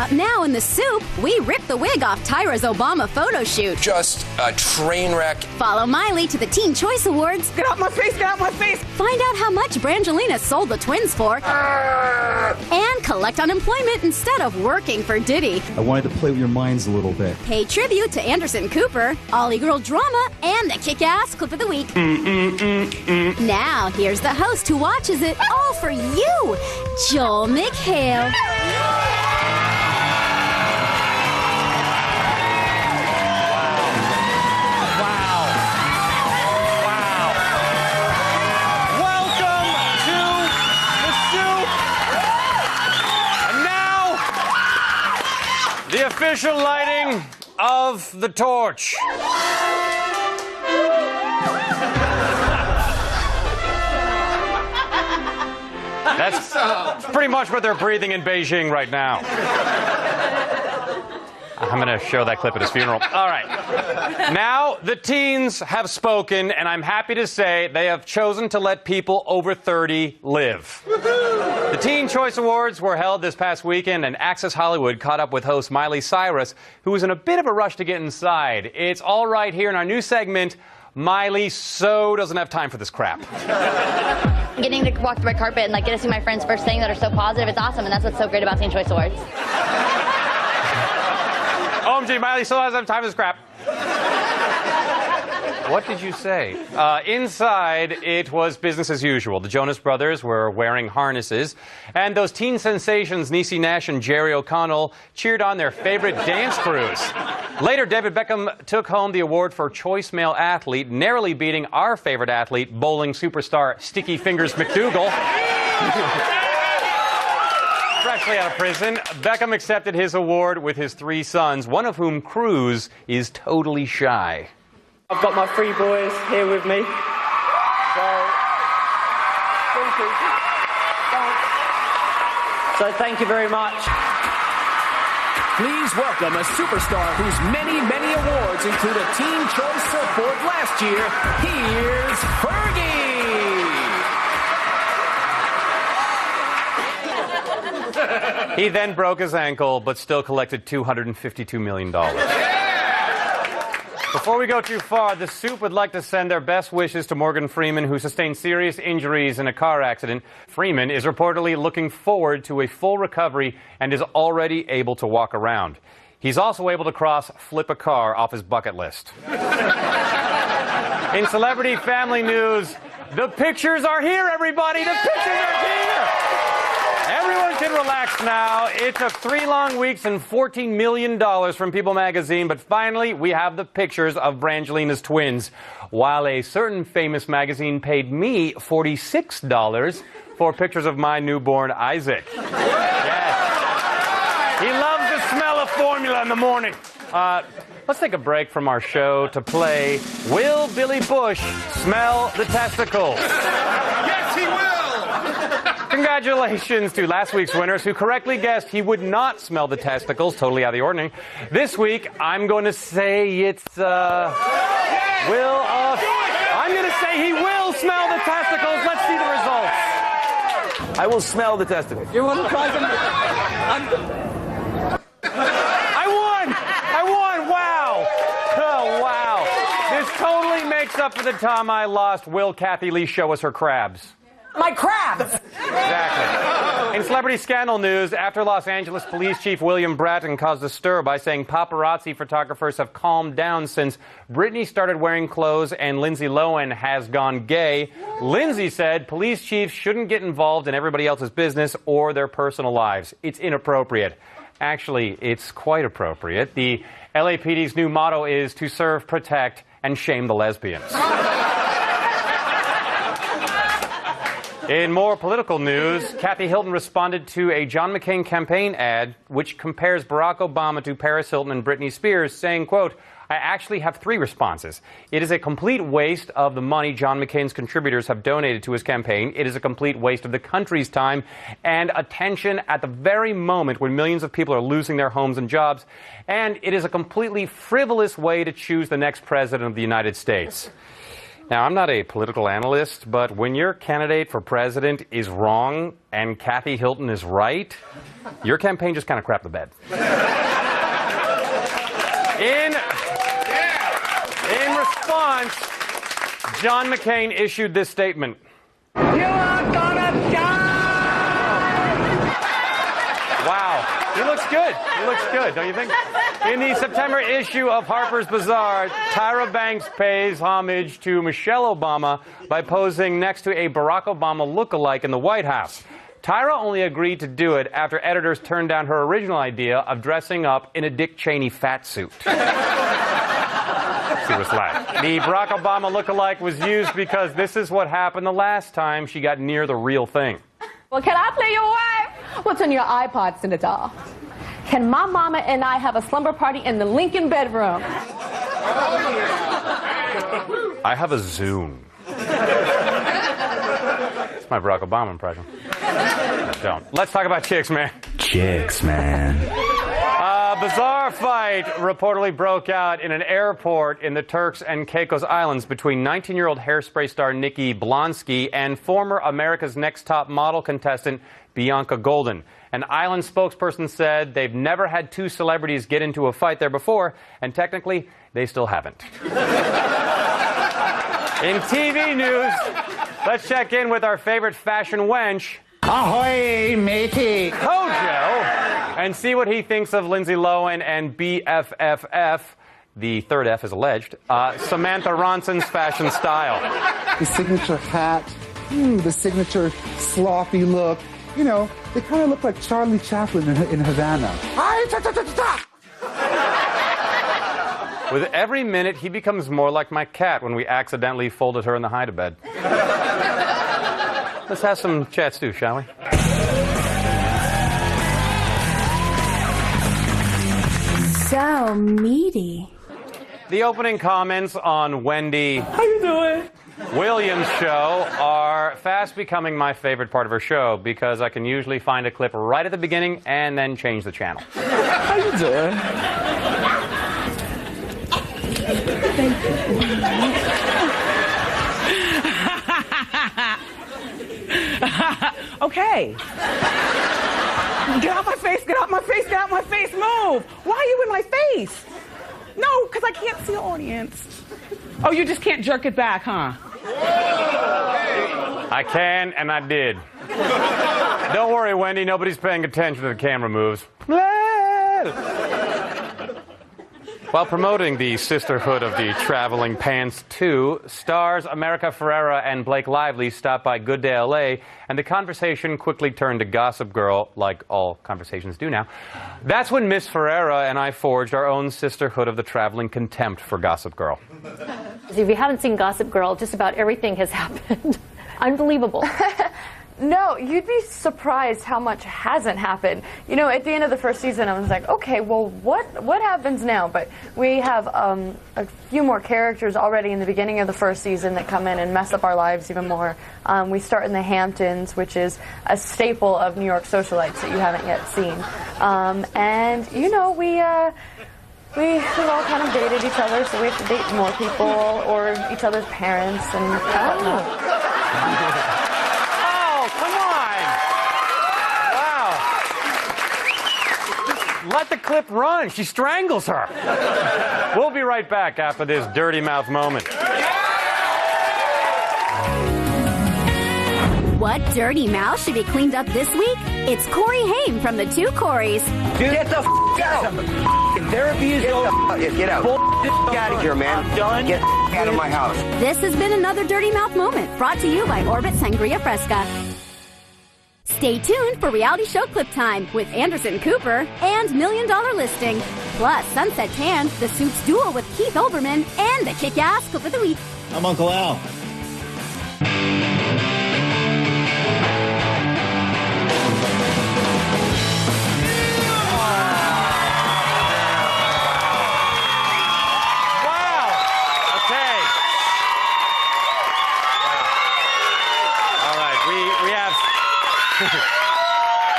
Up now in the Soup, we rip the wig off Tyra's Obama photo shoot. Just a train wreck. Follow Miley to the Teen Choice Awards. Get out my face, get out my face! Find out how much Brangelina sold the twins for. And collect unemployment instead of working for Diddy. I wanted to play with your minds a little bit. Pay tribute to Anderson Cooper, Ollie Girl drama, and the kick-ass clip of the week. Now, here's the host who watches it all for you, Joel McHale. The official lighting of the torch. That's pretty much what they're breathing in Beijing right now. I'm going to show that clip at his funeral. All right. Now, the teens have spoken, and I'm happy to say they have chosen to let people over 30 live. The Teen Choice Awards were held this past weekend, and Access Hollywood caught up with host Miley Cyrus, who was in a bit of a rush to get inside. It's all right here in our new segment, Miley so doesn't have time for this crap. Getting to walk the red carpet and get to see my friends first thing that are so positive, it's awesome, and that's what's so great about Teen Choice Awards. OMG, Miley still doesn't have time for this crap. What did you say? Inside, it was business as usual. The Jonas Brothers were wearing harnesses, and those teen sensations, Niecy Nash and Jerry O'Connell, cheered on their favorite dance crews. Later, David Beckham took home the award for Choice Male Athlete, narrowly beating our favorite athlete, bowling superstar Sticky Fingers McDougal. Freshly out of prison, Beckham accepted his award with his 3 sons, one of whom, Cruz, is totally shy. I've got my 3 boys here with me. So thank you very much. Please welcome a superstar whose many, many awards include a Teen Choice Surfboard last year. Here's Fergie! He then broke his ankle, but still collected $252 million. Before we go too far, the Soup would like to send their best wishes to Morgan Freeman, who sustained serious injuries in a car accident. Freeman is reportedly looking forward to a full recovery and is already able to walk around. He's also able to cross flip a car off his bucket list. In celebrity family news, the pictures are here, everybody! The pictures are here! Everyone can relax now. It took 3 long weeks and $14 million from People magazine, but finally we have the pictures of Brangelina's twins. While a certain famous magazine paid me $46 for pictures of my newborn Isaac. Yes. He loves the smell of formula in the morning. Let's take a break from our show to play Will Billy Bush Smell the Testicles? Yes, he will! Congratulations to last week's winners who correctly guessed he would not smell the testicles, totally out of the ordinary. This week, I'm going to say it's, I'm going to say he will smell the testicles. Let's see the results. I will smell the testicles. You want to try some? I won! Wow! Oh, wow. This totally makes up for the time I lost. Will Kathy Lee show us her crabs? My crabs! Exactly. In celebrity scandal news, after Los Angeles Police Chief William Bratton caused a stir by saying paparazzi photographers have calmed down since Britney started wearing clothes and Lindsay Lohan has gone gay, Lindsay said police chiefs shouldn't get involved in everybody else's business or their personal lives. It's inappropriate. Actually, it's quite appropriate. The LAPD's new motto is to serve, protect, and shame the lesbians. In more political news, Kathy Hilton responded to a John McCain campaign ad which compares Barack Obama to Paris Hilton and Britney Spears, saying, quote, I actually have 3 responses. It is a complete waste of the money John McCain's contributors have donated to his campaign. It is a complete waste of the country's time and attention at the very moment when millions of people are losing their homes and jobs. And it is a completely frivolous way to choose the next president of the United States. Now, I'm not a political analyst, but when your candidate for president is wrong and Kathy Hilton is right, your campaign just kind of crapped the bed. In response, John McCain issued this statement. You are gonna die! Wow. He looks good. He looks good, don't you think? In the September issue of Harper's Bazaar, Tyra Banks pays homage to Michelle Obama by posing next to a Barack Obama look-alike in the White House. Tyra only agreed to do it after editors turned down her original idea of dressing up in a Dick Cheney fat suit. She was like. The Barack Obama look-alike was used because this is what happened the last time she got near the real thing. Well, can I play your wife? What's on your iPod, Senator? Can my mama and I have a slumber party in the Lincoln bedroom? I have a Zune. It's my Barack Obama impression. Don't. Let's talk about chicks, man. Chicks, man. A bizarre fight reportedly broke out in an airport in the Turks and Caicos Islands between 19-year-old Hairspray star Nikki Blonsky and former America's Next Top Model contestant Bianca Golden. An island spokesperson said they've never had two celebrities get into a fight there before, and technically, they still haven't. In TV news, let's check in with our favorite fashion wench, Ahoy, matey! Kojo, and see what he thinks of Lindsay Lohan and BFFF, the third F is alleged, Samantha Ronson's fashion style. The signature hat, the signature sloppy look. You know, they kind of look like Charlie Chaplin in Havana. With every minute, he becomes more like my cat when we accidentally folded her in the hide-a-bed. Let's have some chats too, shall we? So meaty. The opening comments on Wendy How you doing? Williams' show are fast becoming my favorite part of her show because I can usually find a clip right at the beginning and then change the channel. How you doing? Thank you. Okay. Get out my face, get out my face, get out my face, move! Why are you in my face? No, because I can't see the audience. Oh, you just can't jerk it back, huh? I can, and I did. Don't worry, Wendy, nobody's paying attention to the camera moves. While promoting the sisterhood of the Traveling Pants 2, stars America Ferrera and Blake Lively stopped by Good Day LA, and the conversation quickly turned to Gossip Girl, like all conversations do now. That's when Miss Ferrera and I forged our own sisterhood of the traveling contempt for Gossip Girl. If you haven't seen Gossip Girl, just about everything has happened. Unbelievable. No, you'd be surprised how much hasn't happened. You know, at the end of the first season, I was like, okay, well, what happens now? But we have a few more characters already in the beginning of the first season that come in and mess up our lives even more. We start in the Hamptons, which is a staple of New York socialites that you haven't yet seen. And, you know, we've all kind of dated each other, so we have to date more people or each other's parents and whatnot. Let the clip run. She strangles her. We'll be right back after this dirty mouth moment. What dirty mouth should be cleaned up this week? It's Corey Haim from the Two Coreys. Dude, get the out. Therapy is over. Get out. Get out of here, man. I'm done. Get out of my house. This has been another dirty mouth moment brought to you by Orbit Sangria Fresca. Stay tuned for reality show clip time with Anderson Cooper and $1 Million Listing. Plus, Sunset Tan, The Suits duel with Keith Olbermann, and the kick-ass clip of the week. I'm Uncle Al.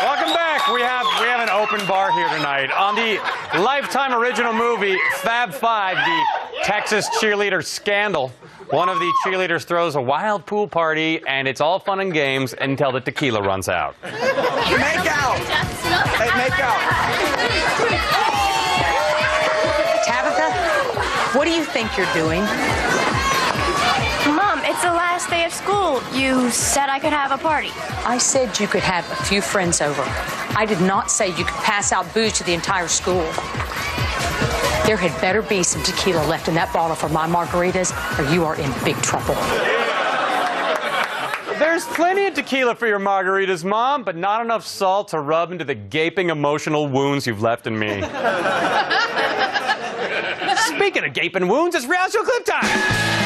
Welcome back. We have an open bar here tonight. On the Lifetime original movie Fab Five, the Texas cheerleader scandal, One of the cheerleaders throws a wild pool party, and it's all fun and games until the tequila runs out. Make out! Hey, make out! Tabitha, what do you think you're doing? Mom, it's the last day of school. You said I could have a party. I said you could have a few friends over. I did not say you could pass out booze to the entire school. There had better be some tequila left in that bottle for my margaritas, or you are in big trouble. There's plenty of tequila for your margaritas, Mom, but not enough salt to rub into the gaping emotional wounds you've left in me. Speaking of gaping wounds, it's reality show clip time!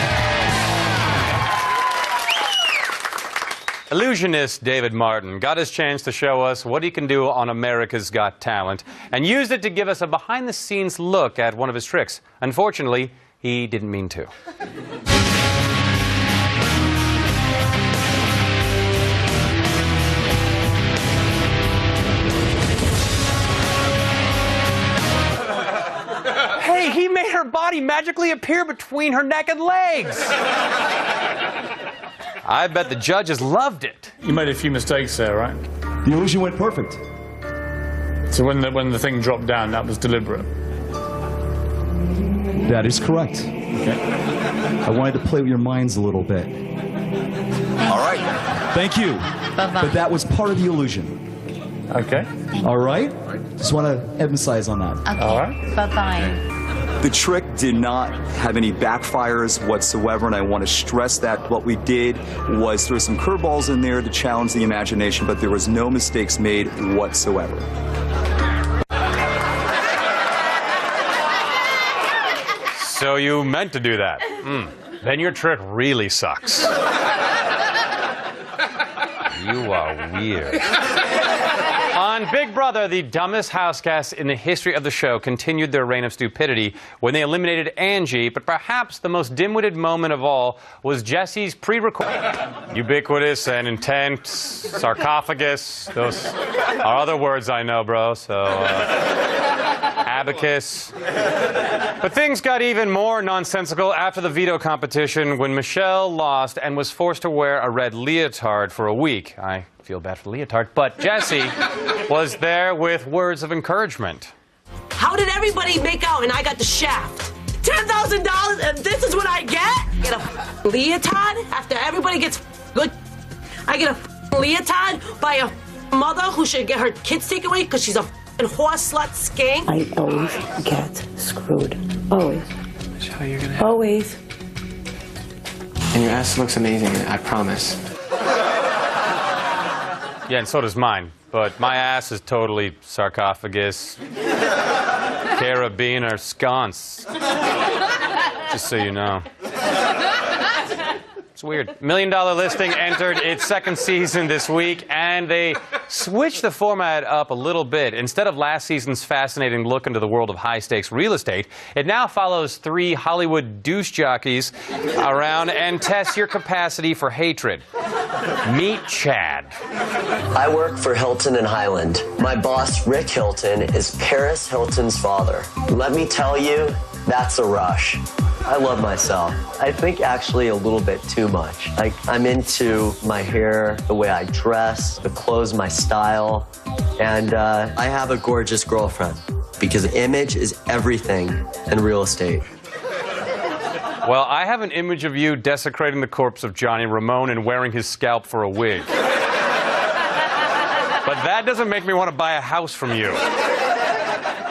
Illusionist David Martin got his chance to show us what he can do on America's Got Talent and used it to give us a behind-the-scenes look at one of his tricks. Unfortunately, he didn't mean to. Hey, he made her body magically appear between her neck and legs. I bet the judges loved it. You made a few mistakes there, right? The illusion went perfect. So when the thing dropped down, that was deliberate? That is correct. Okay. I wanted to play with your minds a little bit. All right. Thank you. Bye-bye. But that was part of the illusion. Okay. All right? Just want to emphasize on that. Okay. All right. Bye-bye. The trick did not have any backfires whatsoever, and I want to stress that what we did was throw some curveballs in there to challenge the imagination, but there was no mistakes made whatsoever. So you meant to do that? Then your trick really sucks. You are weird. On Big Brother, the dumbest housecasts in the history of the show continued their reign of stupidity when they eliminated Angie, but perhaps the most dim-witted moment of all was Jesse's pre-recorded ubiquitous and intense sarcophagus. Those are other words I know, bro, so abacus. But things got even more nonsensical after the veto competition when Michelle lost and was forced to wear a red leotard for a week. I feel bad for the leotard, but Jesse was there with words of encouragement. How did everybody make out and I got the shaft? $10,000 and this is what I get? Get a leotard after everybody gets good. I get a leotard by a mother who should get her kids taken away because she's a horse slut skank. I always get screwed. Always. Michelle, you're gonna always. And your ass looks amazing, I promise. Yeah, and so does mine. But my ass is totally sarcophagus, carabiner, sconce. Just so you know. It's weird. $1 Million Listing entered its second season this week, and they switched the format up a little bit. Instead of last season's fascinating look into the world of high-stakes real estate, it now follows 3 Hollywood douche jockeys around and tests your capacity for hatred. Meet Chad. I work for Hilton and Highland. My boss, Rick Hilton, is Paris Hilton's father. Let me tell you, that's a rush. I love myself. I think actually a little bit too much. Like, I'm into my hair, the way I dress, the clothes, my style, and I have a gorgeous girlfriend because image is everything in real estate. Well, I have an image of you desecrating the corpse of Johnny Ramone and wearing his scalp for a wig. But that doesn't make me want to buy a house from you.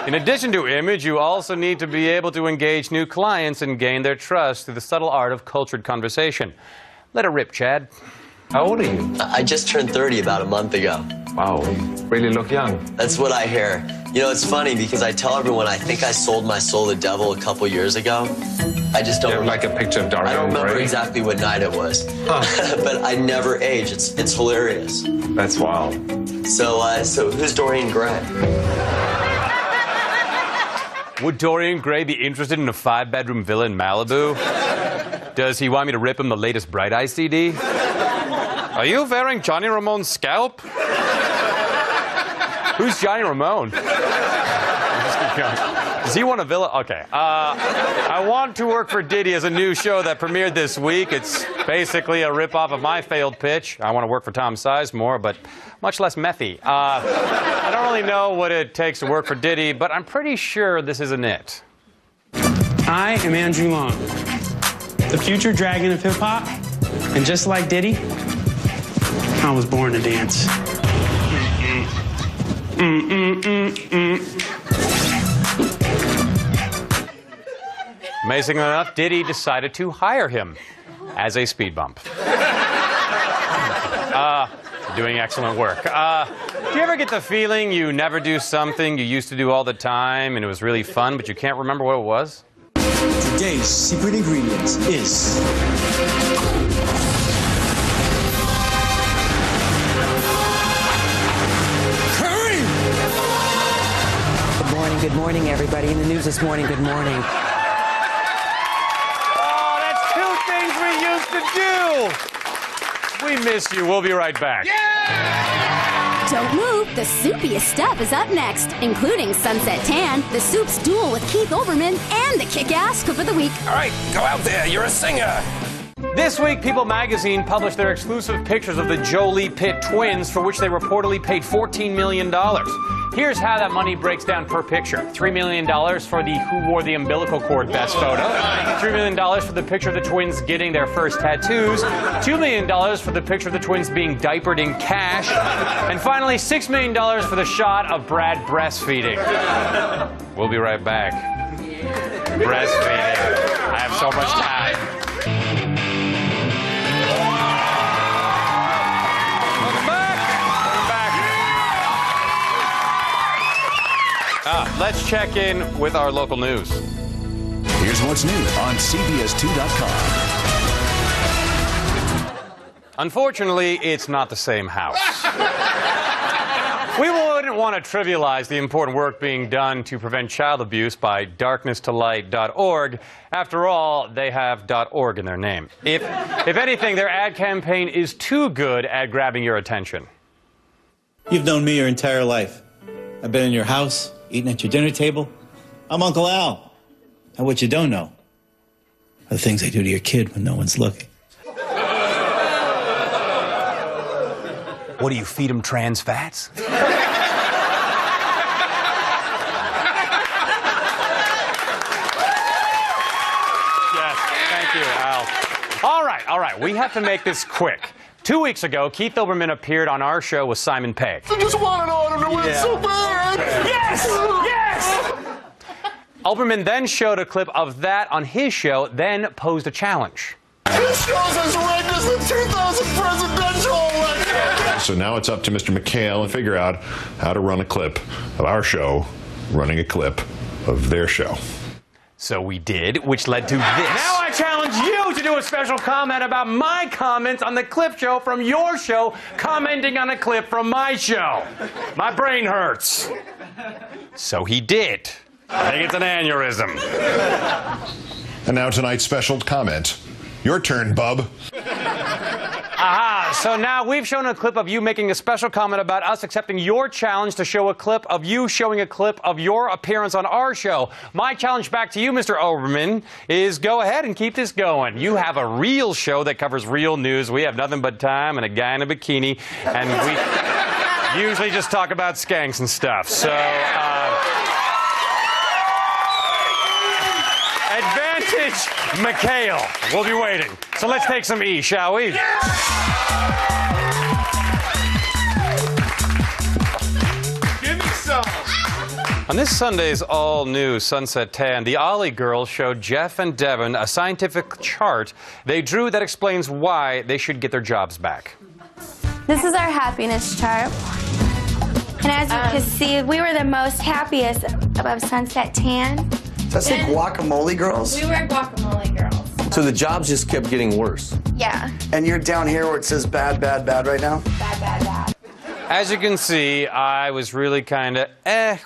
In addition to image, you also need to be able to engage new clients and gain their trust through the subtle art of cultured conversation. Let it rip, Chad. How old are you? I just turned 30 about a month ago. Wow, really look young. That's what I hear. You know, it's funny because I tell everyone I think I sold my soul to the devil a couple years ago. I just don't like a picture of Dorian I don't remember Gray? exactly what night it was. Huh. But I never age. It's hilarious. That's wild. So who's Dorian Gray? Would Dorian Gray be interested in a 5-bedroom villa in Malibu? Does he want me to rip him the latest Bright Eye CD? Are you wearing Johnny Ramone's scalp? Who's Johnny Ramone? Does he want a villa? Okay. I want to work for Diddy as a new show that premiered this week. It's basically a ripoff of my failed pitch. I want to work for Tom Sizemore, but much less methy. I don't really know what it takes to work for Diddy, but I'm pretty sure this isn't it. I am Andrew Long, the future dragon of hip-hop, and just like Diddy, I was born to dance. Amazingly enough, Diddy decided to hire him as a speed bump. Doing excellent work. Do you ever get the feeling you never do something you used to do all the time and it was really fun, but you can't remember what it was? Today's secret ingredient is curry! Good morning, everybody. In the news this morning, good morning. Oh, that's two things we used to do. We miss you. We'll be right back. Don't move. The soupiest stuff is up next, including Sunset Tan, the Soup's duel with Keith Olbermann, and the kick-ass Clip of the Week. All right, go out there. You're a singer. This week, People magazine published their exclusive pictures of the Jolie Pitt twins, for which they reportedly paid $14 million. Here's how that money breaks down per picture. $3 million for the Who Wore the Umbilical Cord best photo. $3 million for the picture of the twins getting their first tattoos. $2 million for the picture of the twins being diapered in cash. And finally, $6 million for the shot of Brad breastfeeding. We'll be right back. Breastfeeding. I have so much time. Let's check in with our local news. Here's what's new on CBS2.com. Unfortunately, it's not the same house. We wouldn't want to trivialize the important work being done to prevent child abuse by darknesstolight.org. After all, they have .org in their name. If anything, their ad campaign is too good at grabbing your attention. You've known me your entire life. I've been in your house, eating at your dinner table. I'm Uncle Al. And what you don't know are the things I do to your kid when no one's looking. What do you feed him, trans fats? Yes, thank you, Al. All right, we have to make this quick. 2 weeks ago, Keith Olbermann appeared on our show with Simon Pegg. I just wanted Autumn to win so bad. Yes! Yes! Olbermann then showed a clip of that on his show, then posed a challenge. This show's as rigged as the 2000 presidential election. So now it's up to Mr. McHale to figure out how to run a clip of our show, running a clip of their show. So we did, which led to this. Now I challenge you to do a special comment about my comments on the clip show from your show, commenting on a clip from my show. My brain hurts. So he did. I think it's an aneurysm. And now tonight's special comment. Your turn, bub. Aha, so now we've shown a clip of you making a special comment about us accepting your challenge to show a clip of you showing a clip of your appearance on our show. My challenge back to you, Mr. Olbermann, is go ahead and keep this going. You have a real show that covers real news. We have nothing but time and a guy in a bikini, and we usually just talk about skanks and stuff. So, advantage McHale. We'll be waiting. So let's take some E, shall we? Give me some. On this Sunday's all-new Sunset Tan, the Ollie girls showed Jeff and Devin a scientific chart they drew that explains why they should get their jobs back. This is our happiness chart. And as you can see, we were the most happiest above Sunset Tan. Does that say guacamole girls? We were guacamole girls. So the jobs just kept getting worse. Yeah. And you're down here where it says bad, bad, bad right now? Bad, bad, bad. As you can see, I was really kind of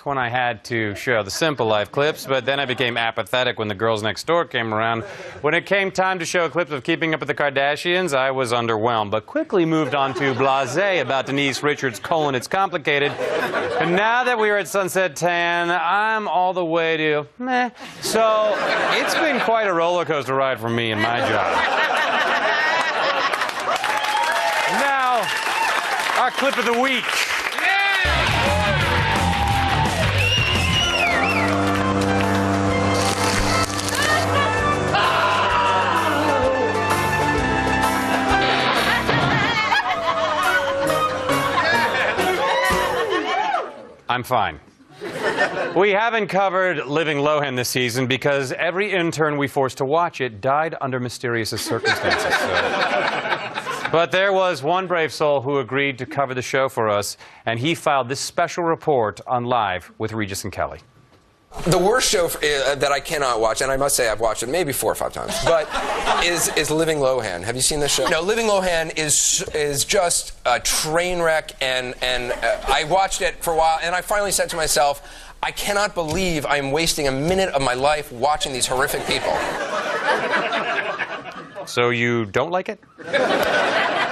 when I had to show the Simple Life clips, but then I became apathetic when the girls next door came around. When it came time to show clips of Keeping Up with the Kardashians, I was underwhelmed, but quickly moved on to Blasé about Denise Richards' It's Complicated. And now that we are at Sunset Tan, I'm all the way to meh. So it's been quite a roller coaster ride for me and my job. Now, our clip of the week. I'm fine. We haven't covered Living Lohan this season because every intern we forced to watch it died under mysterious circumstances. But there was one brave soul who agreed to cover the show for us, and he filed this special report on Live with Regis and Kelly. The worst show that I cannot watch, and I must say I've watched it maybe 4 or 5 times, but is Living Lohan. Have you seen this show? No, Living Lohan is just a train wreck, and I watched it for a while, and I finally said to myself, I cannot believe I'm wasting a minute of my life watching these horrific people. So you don't like it?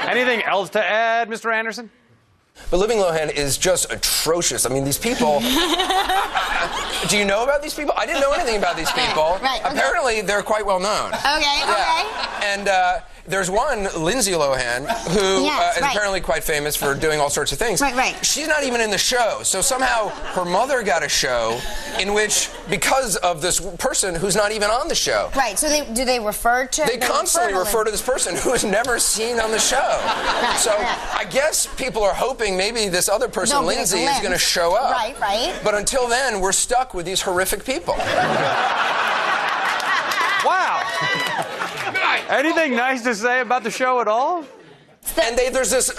Anything else to add, Mr. Anderson? But Living Lohan is just atrocious. I mean, these people... Do you know about these people? I didn't know anything about these people. Right, okay. Apparently, they're quite well known. Okay, okay. And there's one, Lindsay Lohan, who is apparently quite famous for doing all sorts of things. Right, right. She's not even in the show. So somehow her mother got a show in which, because of this person who's not even on the show. Right, so do they refer to... They constantly refer to this person who is never seen on the show. Right, so I guess people are hoping maybe this other person, Lindsay, is going to show up. Right, right. But until then, we're stuck with these horrific people. Wow. Anything nice to say about the show at all? And there's this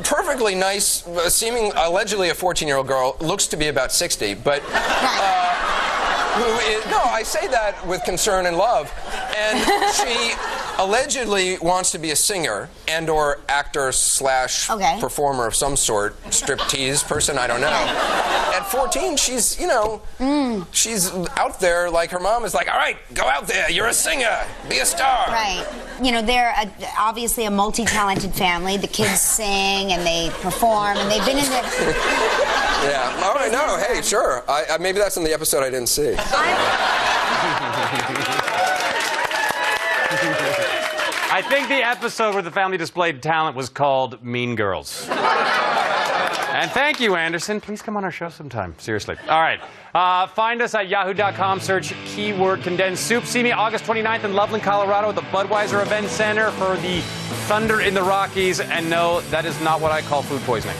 perfectly nice, allegedly a 14-year-old girl, looks to be about 60, but no, I say that with concern and love. And she allegedly wants to be a singer and or actor slash performer of some sort, striptease person, I don't know. At 14, she's, you know, she's out there like her mom is like, all right, go out there, you're a singer, be a star. Right. You know, they're obviously a multi-talented family. The kids sing and they perform and they've been in the... Yeah, all right, no, hey, sure. Maybe that's in the episode I didn't see. I think the episode where the family displayed talent was called Mean Girls. And thank you, Anderson. Please come on our show sometime. Seriously. All right. Find us at yahoo.com. Search keyword condensed soup. See me August 29th in Loveland, Colorado at the Budweiser Event Center for the Thunder in the Rockies. And no, that is not what I call food poisoning.